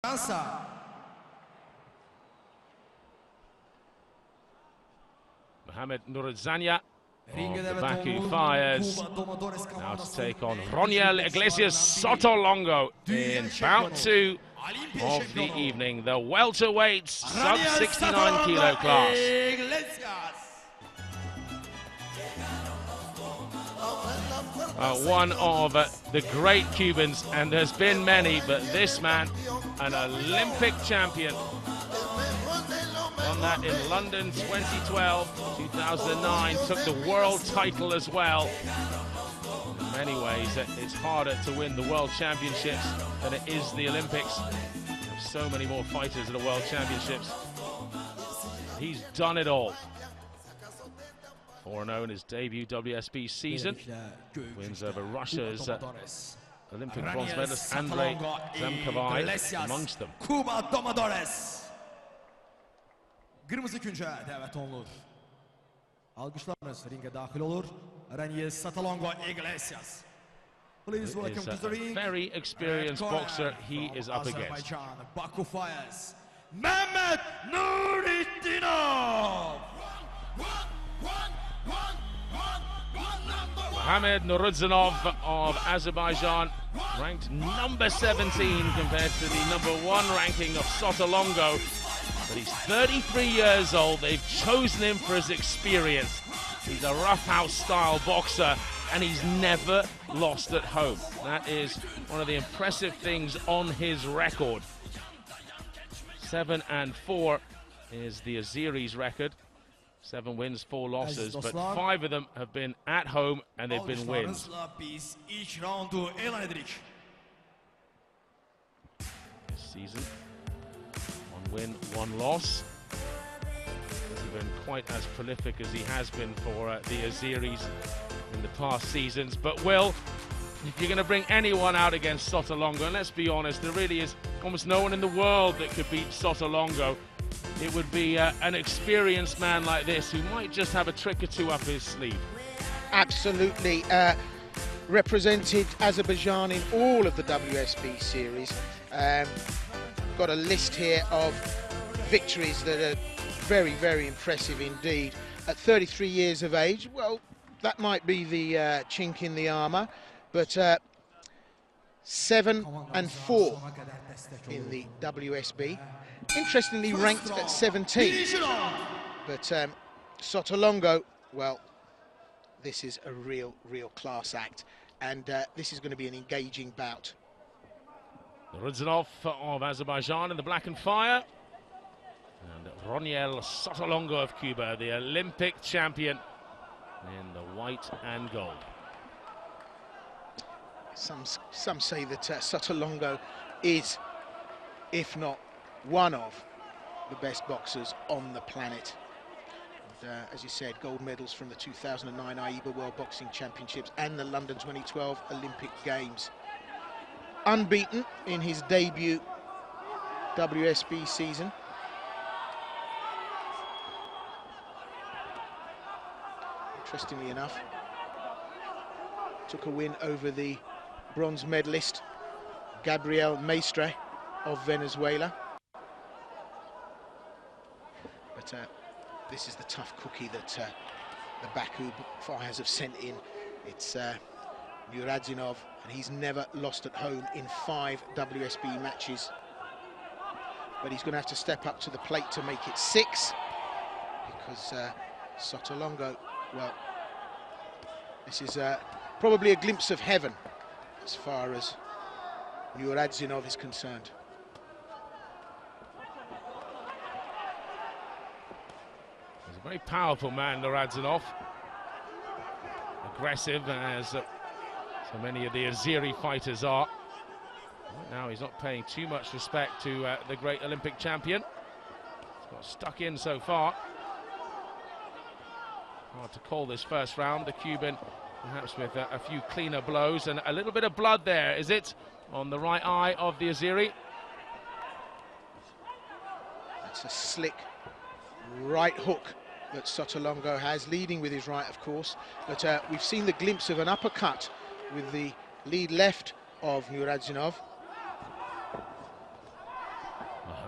Fransa. Mahamed NURUDZINAU of the Baku Fires now to take on Roniel IGLESIAS SOTOLONGO in bout 2 of the evening, the welterweights sub-69 kilo class. One of the great Cubans, and there's been many, but this man, an Olympic champion, won that in London 2012, 2009, took the world title as well. In many ways, it's harder to win the world championships than it is the Olympics. There's so many more fighters at the world championships. He's done it all. 4-0 in his debut WSB season. Wins over Russia's Olympic bronze medalist Andrei Zamkovai amongst them. Cuba Domadores. Kırmızı künce davet olunur. Alkışlarınız ringe dahil olur. Roniel SOTOLONGO IGLESIAS. Please welcome to the ring. Very experienced boxer he is up against. Azerbaijan, Baku Fires. Mahamed NURUDZINAU. Mahamed NURUDZINAU of Azerbaijan, ranked number 17 compared to the number 1 ranking of SOTOLONGO. But he's 33 years old. They've chosen him for his experience. He's a roughhouse style boxer, and he's never lost at home. That is one of the impressive things on his record. 7-4 is the Azeris record. 7 wins, 4 losses, but 5 of them have been at home, and they've been wins. This season, 1 win, 1 loss. Hasn't been quite as prolific as he has been for the Azeris in the past seasons. But Will, if you're going to bring anyone out against SOTOLONGO, and let's be honest, there really is almost no one in the world that could beat SOTOLONGO. It would be an experienced man like this who might just have a trick or 2 up his sleeve. Absolutely. Represented Azerbaijan in all of the WSB series. Got a list here of victories that are very, very impressive indeed. At 33 years of age, well, that might be the chink in the armour, but 7-4 in the WSB. Interestingly ranked at 17, but SOTOLONGO, well, this is a real class act, and this is going to be an engaging bout. NURUDZINAU of Azerbaijan in the black and fire, and Roniel SOTOLONGO of Cuba, the Olympic champion, in the white and gold. Some say that SOTOLONGO is, if not one of the best boxers on the planet. And, as you said, gold medals from the 2009 AIBA World Boxing Championships and the London 2012 Olympic Games. Unbeaten in his debut WSB season. Interestingly enough, took a win over the bronze medalist Gabriel Maestre of Venezuela. But this is the tough cookie that the Baku Fires have sent in. It's NURUDZINAU, and he's never lost at home in 5 WSB matches. But he's going to have to step up to the plate to make it 6, because SOTOLONGO, well, this is probably a glimpse of heaven as far as NURUDZINAU is concerned. He's a very powerful man, NURUDZINAU. Aggressive, as so many of the Azeri fighters are. Right now, he's not paying too much respect to the great Olympic champion. He's got stuck in so far. Hard to call this first round. The Cuban, perhaps with a few cleaner blows, and a little bit of blood there, is it? On the right eye of the Azeri. That's a slick right hook that SOTOLONGO has, leading with his right, of course. But we've seen the glimpse of an uppercut with the lead left of NURUDZINAU.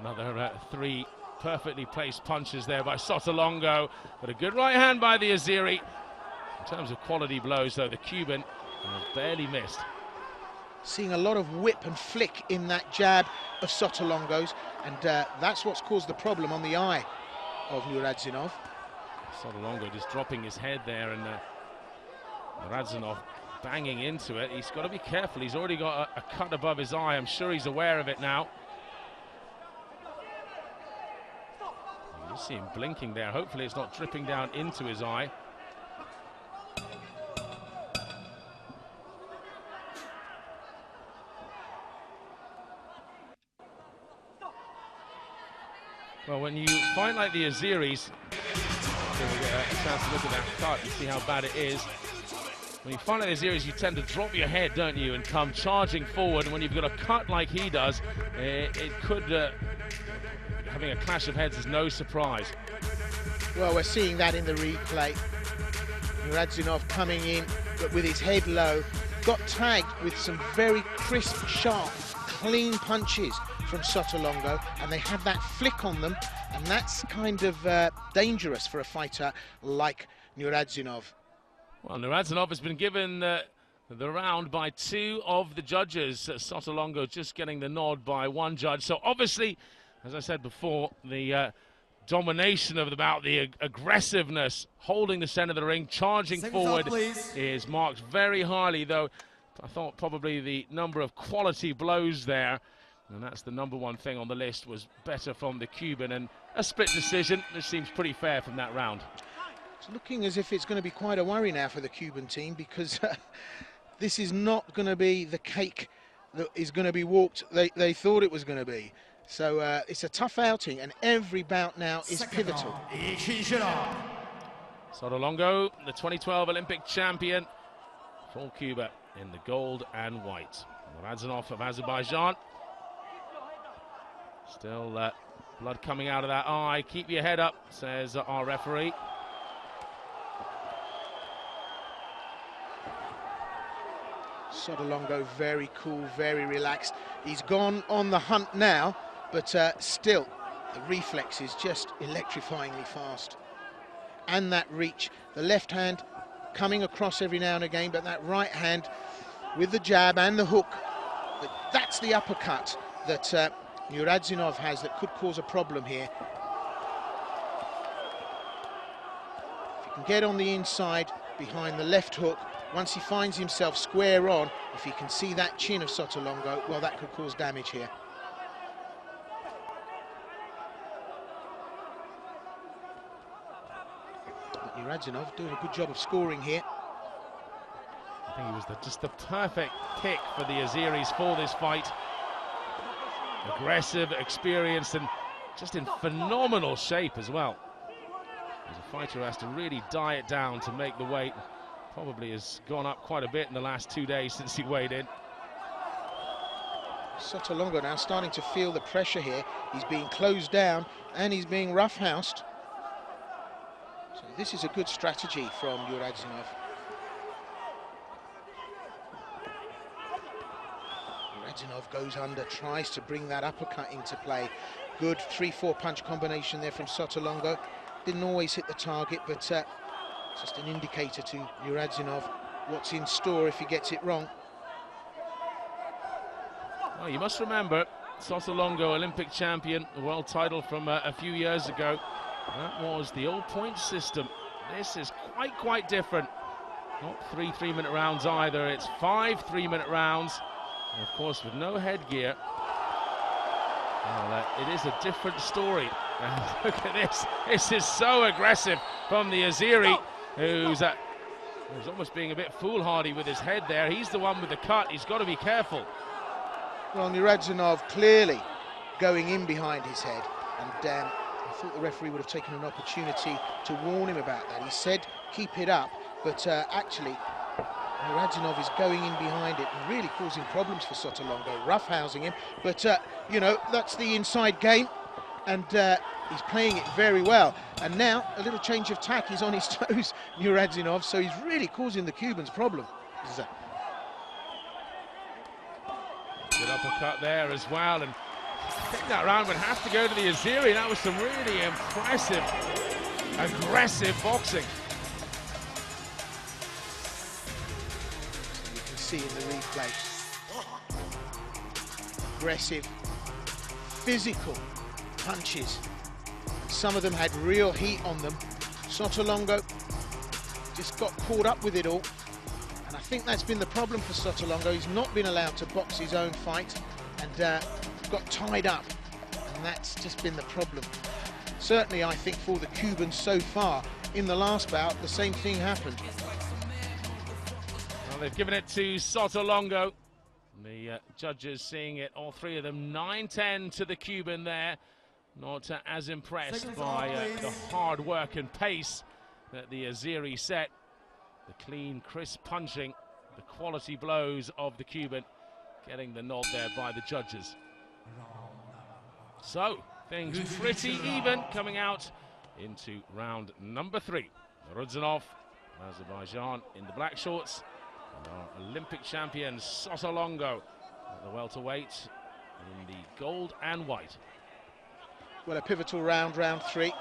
Another 3 perfectly placed punches there by Sotolongo, but a good right hand by the Azeri. In terms of quality blows, though, the Cuban has barely missed. Seeing a lot of whip and flick in that jab of Sotolongo's, and that's what's caused the problem on the eye of NURUDZINAU. Sotolongo just dropping his head there, and NURUDZINAU banging into it. He's got to be careful. He's already got a cut above his eye. I'm sure he's aware of it now. You see him blinking there. Hopefully it's not dripping down into his eye. Well, when you fight like the Azeris, we'll get a chance to look at that cut and see how bad it is. When you fight like the Azeris, you tend to drop your head, don't you, and come charging forward. And when you've got a cut like he does, it could... having a clash of heads is no surprise. Well, we're seeing that in the replay. NURUDZINAU coming in, but with his head low, got tagged with some very crisp, sharp, clean punches from Sotolongo, and they had that flick on them, and that's kind of dangerous for a fighter like NURUDZINAU. Well, NURUDZINAU has been given the round by 2 of the judges. Sotolongo just getting the nod by 1 judge. So obviously, as I said before, the domination of the bout, the aggressiveness, holding the centre of the ring, charging forward is marked very highly, though I thought probably the number of quality blows there, and that's the #1 thing on the list, was better from the Cuban, and a split decision, which seems pretty fair from that round. It's looking as if it's going to be quite a worry now for the Cuban team, because this is not going to be the cake that is going to be walked they thought it was going to be. So it's a tough outing, and every bout now is pivotal. Sotolongo, the 2012 Olympic champion for Cuba in the gold and white. NURUDZINAU of Azerbaijan. Still blood coming out of that eye. Keep your head up, says our referee. Sotolongo very cool, very relaxed. He's gone on the hunt now, but still, the reflex is just electrifyingly fast. And that reach, the left hand coming across every now and again, but that right hand with the jab and the hook, that's the uppercut that NURUDZINAU has that could cause a problem here. If he can get on the inside behind the left hook, once he finds himself square on, if he can see that chin of Sotolongo, well, that could cause damage here. But NURUDZINAU doing a good job of scoring here. I think it was just the perfect pick for the Azeris for this fight. Aggressive, experienced, and just in phenomenal shape as well. He's a fighter who has to really diet down to make the weight. Probably has gone up quite a bit in the last 2 days since he weighed in. Sotolongo now starting to feel the pressure here. He's being closed down and he's being roughhoused. So this is a good strategy from NURUDZINAU. NURUDZINAU goes under, tries to bring that uppercut into play. Good 3-4 punch combination there from Sotolongo. Didn't always hit the target, but just an indicator to NURUDZINAU what's in store if he gets it wrong. Well, you must remember, Sotolongo, Olympic champion, the world title from a few years ago. That was the old point system. This is quite different. Not 3 3-minute rounds either. It's 5 3-minute rounds. And of course, with no headgear. Well, it is a different story. And look at this. This is so aggressive from the Azeri, who's almost being a bit foolhardy with his head there. He's the one with the cut. He's got to be careful. Well, NURUDZINAU clearly going in behind his head. And I thought the referee would have taken an opportunity to warn him about that. He said, keep it up. But actually, NURUDZINAU is going in behind it and really causing problems for Sotolongo, roughhousing him. But, you know, that's the inside game. And he's playing it very well. And now, a little change of tack. He's on his toes, NURUDZINAU. So he's really causing the Cubans problem. Good uppercut there as well. And think that round would have to go to the Azeri. That was some really impressive, aggressive boxing. So you can see in the replay, aggressive, physical punches. Some of them had real heat on them. SOTOLONGO just got caught up with it all. And I think that's been the problem for SOTOLONGO. He's not been allowed to box his own fight and got tied up. And that's just been the problem. Certainly, I think, for the Cubans so far. In the last bout, the same thing happened. Well, they've given it to SOTOLONGO. The judges seeing it, all three of them, 9-10 to the Cuban there. Not as impressed by the hard work and pace that the Azeri set. The clean, crisp punching, the quality blows of the Cuban, getting the nod there by the judges. So, things pretty even coming out into round number 3. NURUDZINAU, Azerbaijan in the black shorts, and our Olympic champion SOTOLONGO at the welterweight in the gold and white. Well, a pivotal round, round 3.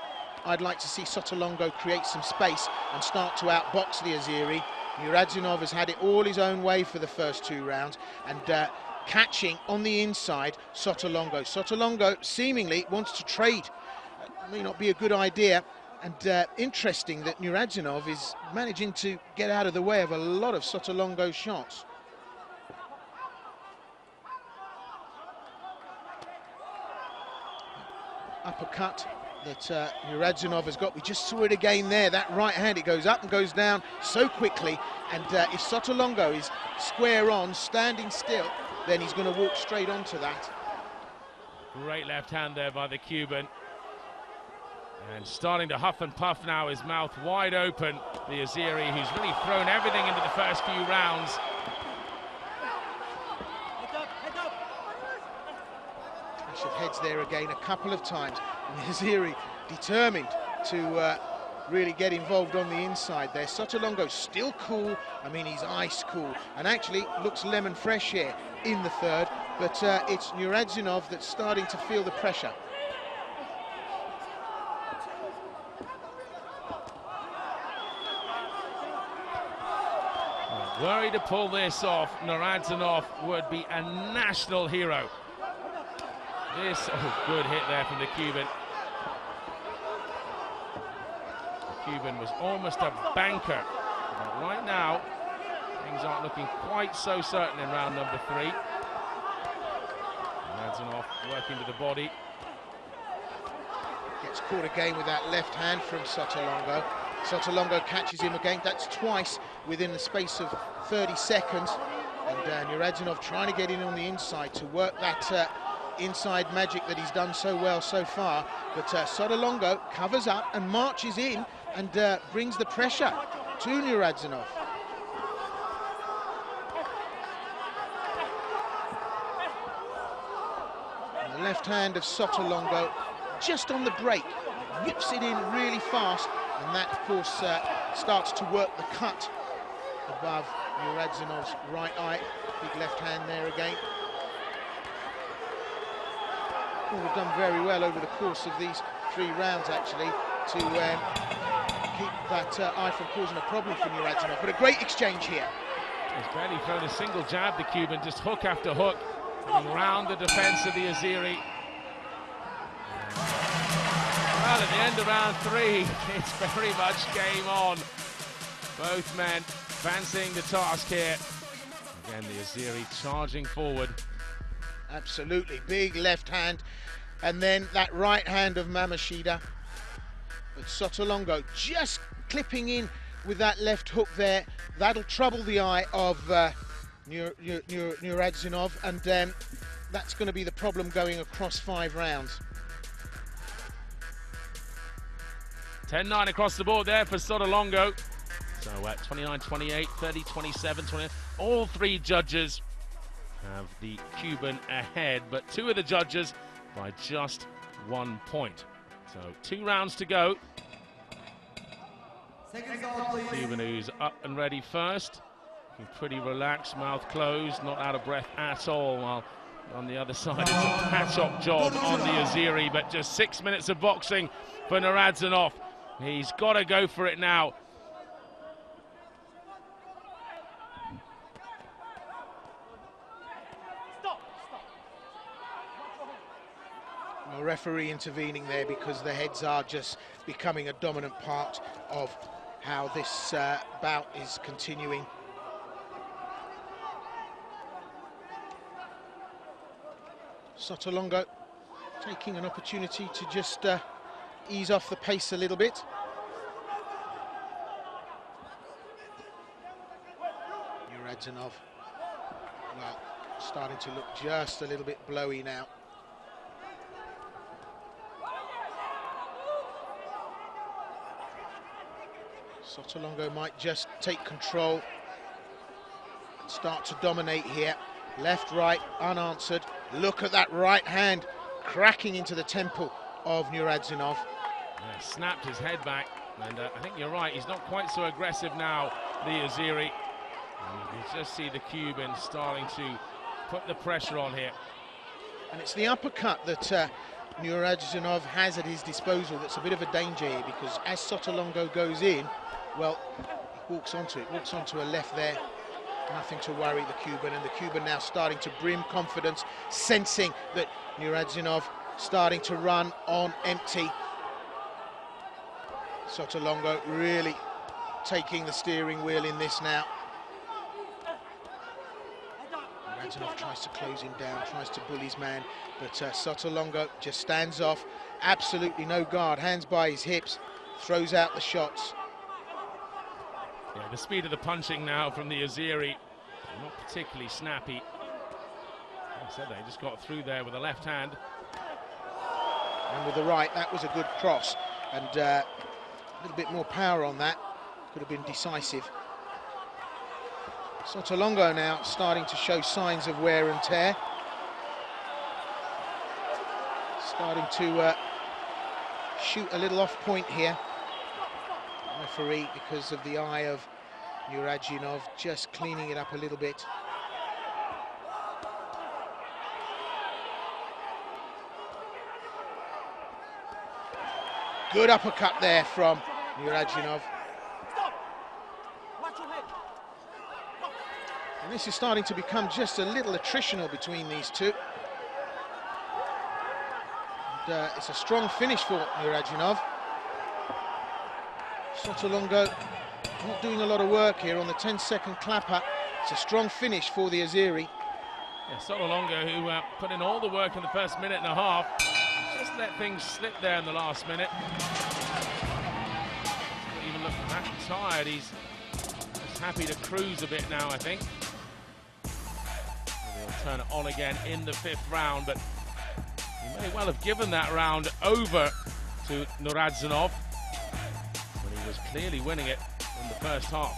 I'd like to see SOTOLONGO create some space and start to outbox the Azeri. NURUDZINAU has had it all his own way for the first 2 rounds, and catching on the inside SOTOLONGO. SOTOLONGO seemingly wants to trade. May not be a good idea, and interesting that NURUDZINAU is managing to get out of the way of a lot of SOTOLONGO's shots. Uppercut that NURUDZINAU has got. We just saw it again there, that right hand. It goes up and goes down so quickly, and if SOTOLONGO is square on, standing still, then he's going to walk straight onto that. Great left hand there by the Cuban. And starting to huff and puff now, his mouth wide open. The Azeri, who's really thrown everything into the first few rounds. Clash of heads there again a couple of times. And the Azeri determined to really get involved on the inside there. SOTOLONGO still cool. I mean, he's ice cool. And actually looks lemon fresh here in the third. But it's NURUDZINAU that's starting to feel the pressure. Were he to pull this off, NURUDZINAU would be a national hero. This, good hit there from the Cuban. The Cuban was almost a banker, but right now, things aren't looking quite so certain in round number 3. NURUDZINAU working to the body. Gets caught again with that left hand from SOTOLONGO. SOTOLONGO catches him again. That's twice within the space of 30 seconds. And NURUDZINAU trying to get in on the inside to work that inside magic that he's done so well so far. But SOTOLONGO covers up and marches in and brings the pressure to NURUDZINAU. And the left hand of SOTOLONGO just on the break, whips it in really fast, and that of course starts to work the cut above NURUDZINAU's right eye. Big left hand there again. Well, we've done very well over the course of these 3 rounds actually to keep that eye from causing a problem for NURUDZINAU, but a great exchange here. He's barely thrown a single jab, the Cuban, just hook after hook, around the defense of the Azeri. Well, at the end of round 3, it's very much game on. Both men fancying the task here. Again, the Azeri charging forward. Absolutely, big left hand, and then that right hand of Mamashida. But SOTOLONGO just clipping in with that left hook there. That'll trouble the eye of NURUDZINAU, and that's going to be the problem going across 5 rounds. 10-9 across the board there for SOTOLONGO. So at 29-28, 30-27, 20, all 3 judges have the Cuban ahead, but 2 of the judges by just 1 point. So 2 rounds to go. Cuban, who's up and ready first, looking pretty relaxed, mouth closed, not out of breath at all, while on the other side. It's a patch-up job on the Azeri, but just 6 minutes of boxing for NURUDZINAU. He's got to go for it now. Well, referee intervening there because the heads are just becoming a dominant part of how this bout is continuing. SOTOLONGO taking an opportunity to just ease off the pace a little bit. NURUDZINAU, well, starting to look just a little bit blowy now. SOTOLONGO might just take control and start to dominate here. Left, right, unanswered. Look at that right hand cracking into the temple of NURUDZINAU. Yeah, snapped his head back, and I think you're right, he's not quite so aggressive now, the Azeri. You just see the Cuban starting to put the pressure on here. And it's the uppercut that NURUDZINAU has at his disposal that's a bit of a danger here, because as SOTOLONGO goes in, well, he walks onto a left there. Nothing to worry the Cuban, and the Cuban now starting to brim confidence, sensing that NURUDZINAU starting to run on empty. SOTOLONGO really taking the steering wheel in this now. NURUDZINAU tries to close him down, tries to bully his man, but SOTOLONGO just stands off, absolutely no guard, hands by his hips, throws out the shots. Yeah, the speed of the punching now from the Azeri, not particularly snappy. Like I said, they just got through there with the left hand. And with the right, that was a good cross, and a little bit more power on that, could have been decisive. SOTOLONGO now starting to show signs of wear and tear. Starting to shoot a little off point here. Referee, because of the eye of NURUDZINAU, just cleaning it up a little bit. Good uppercut there from NURUDZINAU. And this is starting to become just a little attritional between these two. And, it's a strong finish for NURUDZINAU. SOTOLONGO not doing a lot of work here on the 10-second clapper. It's a strong finish for the Azeri. Yeah, SOTOLONGO, who put in all the work in the first minute and a half, just let things slip there in the last minute. Not even looking that tired. He's just happy to cruise a bit now, I think. And they'll turn it on again in the 5th round, but he may well have given that round over to NURUDZINAU. Was clearly winning it in the first half.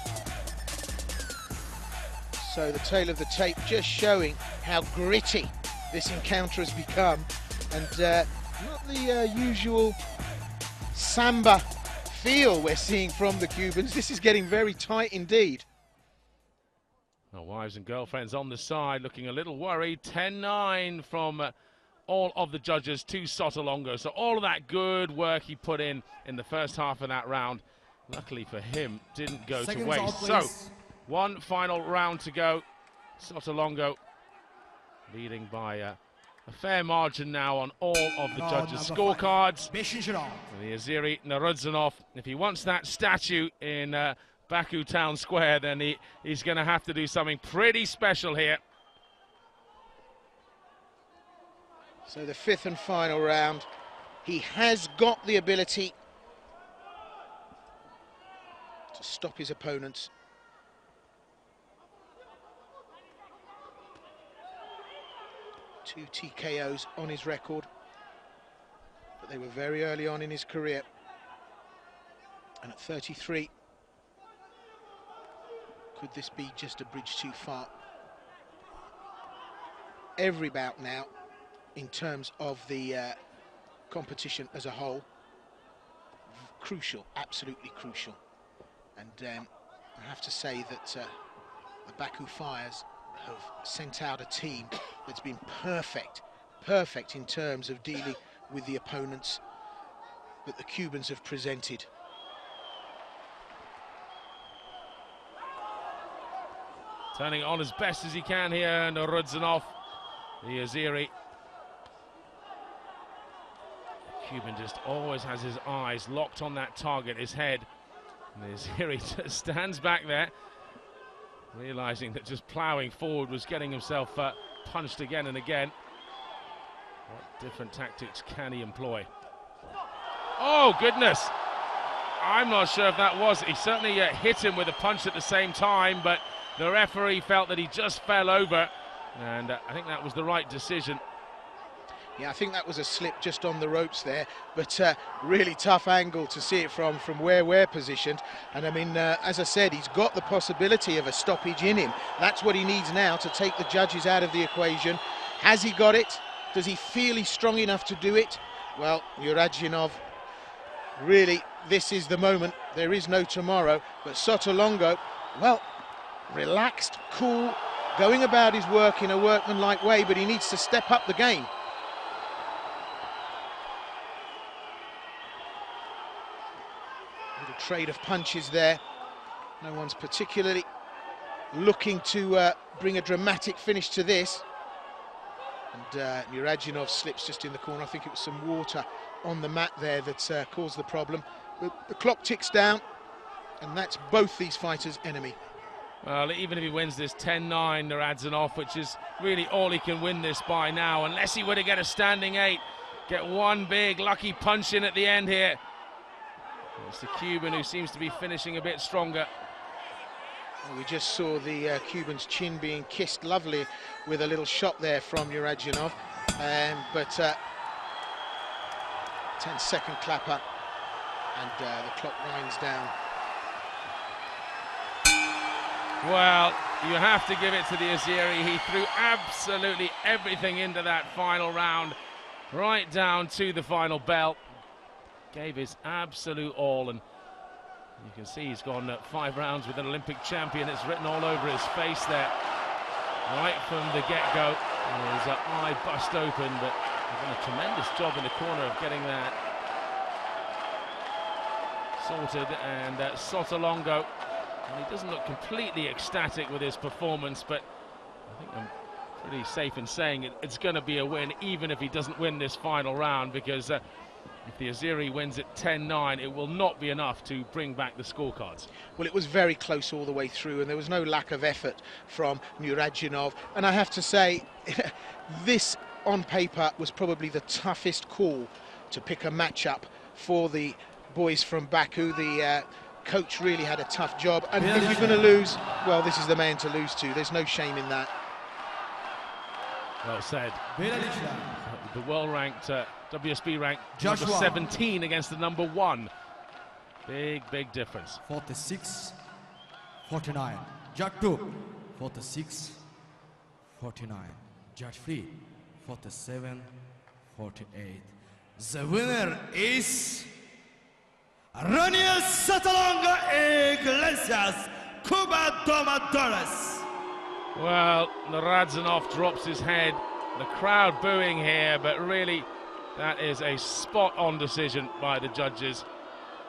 So the tail of the tape just showing how gritty this encounter has become, and not the usual samba feel we're seeing from the Cubans. This is getting very tight indeed. Our wives and girlfriends on the side looking a little worried. 10-9 from all of the judges to SOTOLONGO. So all of that good work he put in the first half of that round, luckily for him, didn't go to waste. So, one final round to go. SOTOLONGO leading by a fair margin now on all of the judges' scorecards. And the Azeri NURUDZINAU, if he wants that statue in Baku Town Square, then he's going to have to do something pretty special here. So the 5th and final round, he has got the ability to stop his opponents. Two TKOs on his record, but they were very early on in his career. And at 33, could this be just a bridge too far? Every bout now, in terms of the competition as a whole, crucial, absolutely crucial. And I have to say that the Baku Fires have sent out a team that's been perfect in terms of dealing with the opponents that the Cubans have presented. Turning on as best as he can here, NURUDZINAU, the Azeri. Cuban just always has his eyes locked on that target, his head. And the Azeri just stands back there, realizing that just ploughing forward was getting himself punched again and again. What different tactics can he employ? Oh, goodness! I'm not sure if that was. He certainly hit him with a punch at the same time, but the referee felt that he just fell over, and I think that was the right decision. Yeah, I think that was a slip just on the ropes there, but really tough angle to see it from where we're positioned. And I mean, as I said, he's got the possibility of a stoppage in him. That's what he needs now to take the judges out of the equation. Has he got it? Does he feel he's strong enough to do it? Well, NURUDZINAU, really, this is the moment. There is no tomorrow. But SOTOLONGO, well, relaxed, cool, going about his work in a workmanlike way, but he needs to step up the game. Little trade of punches there. No one's particularly looking to bring a dramatic finish to this. And NURUDZINAU slips just in the corner. I think it was some water on the mat there that caused the problem. But the clock ticks down, and that's both these fighters' enemy. Well, even if he wins this 10-9, NURUDZINAU, which is really all he can win this by now, unless he were to get a standing 8, get one big lucky punch in at the end here. It's the Cuban who seems to be finishing a bit stronger. Well, we just saw the Cuban's chin being kissed lovely with a little shot there from NURUDZINAU, but 10-second clapper, and the clock winds down. Well, you have to give it to the Azeri. He threw absolutely everything into that final round, right down to the final bell. Gave his absolute all, and you can see he's gone 5 rounds with an Olympic champion. It's written all over his face there, right from the get-go. His eye bust open, but he's done a tremendous job in the corner of getting that sorted. And SOTOLONGO, and he doesn't look completely ecstatic with his performance, but I think I'm pretty safe in saying it's going to be a win, even if he doesn't win this final round, because if the Azeri wins at 10-9, it will not be enough to bring back the scorecards. Well, it was very close all the way through, and there was no lack of effort from NURUDZINAU. And I have to say, this on paper was probably the toughest call to pick a matchup for the boys from Baku. The coach really had a tough job, and if you're going to lose, well, this is the man to lose to. There's no shame in that. Well said. The world-ranked, WSB-ranked number 17 against the number 1. Big difference. 46-49. Judge 2, 46-49. Judge 3, 47-48. The winner is Roniel SOTOLONGO IGLESIAS, Cuba Domadores. Well, NURUDZINAU drops his head. The crowd booing here, but really that is a spot-on decision by the judges.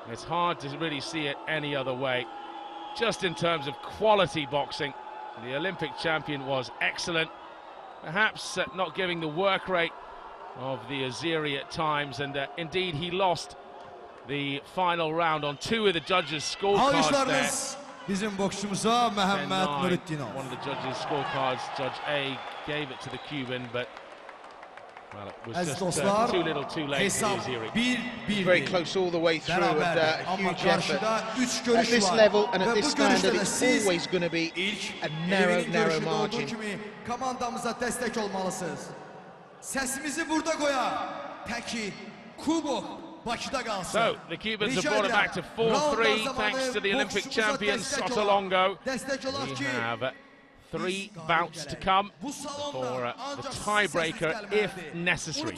It's hard to really see it any other way. Just in terms of quality boxing, the Olympic champion was excellent. Perhaps not giving the work rate of the Azeri at times, and indeed he lost the final round on 2 of the judges' scorecards there. Bizim boksçumuza Mahamed NURUDZINAU. One of the judges' scorecards, Judge A gave it to the Cuban, but well, it was just too little too late for the Azeri. Very close all the way through, and a huge effort. At this level and at this standard, it's always going to be a narrow margin. Komandamıza destek olmalısınız. Sesimizi burada koyar. Peki, Kuba Bakı'da kalsın. So, the Cubans have brought it back to 4-3 thanks to the Olympic champion SOTOLONGO. We have 3 bouts to come for the tiebreaker if necessary.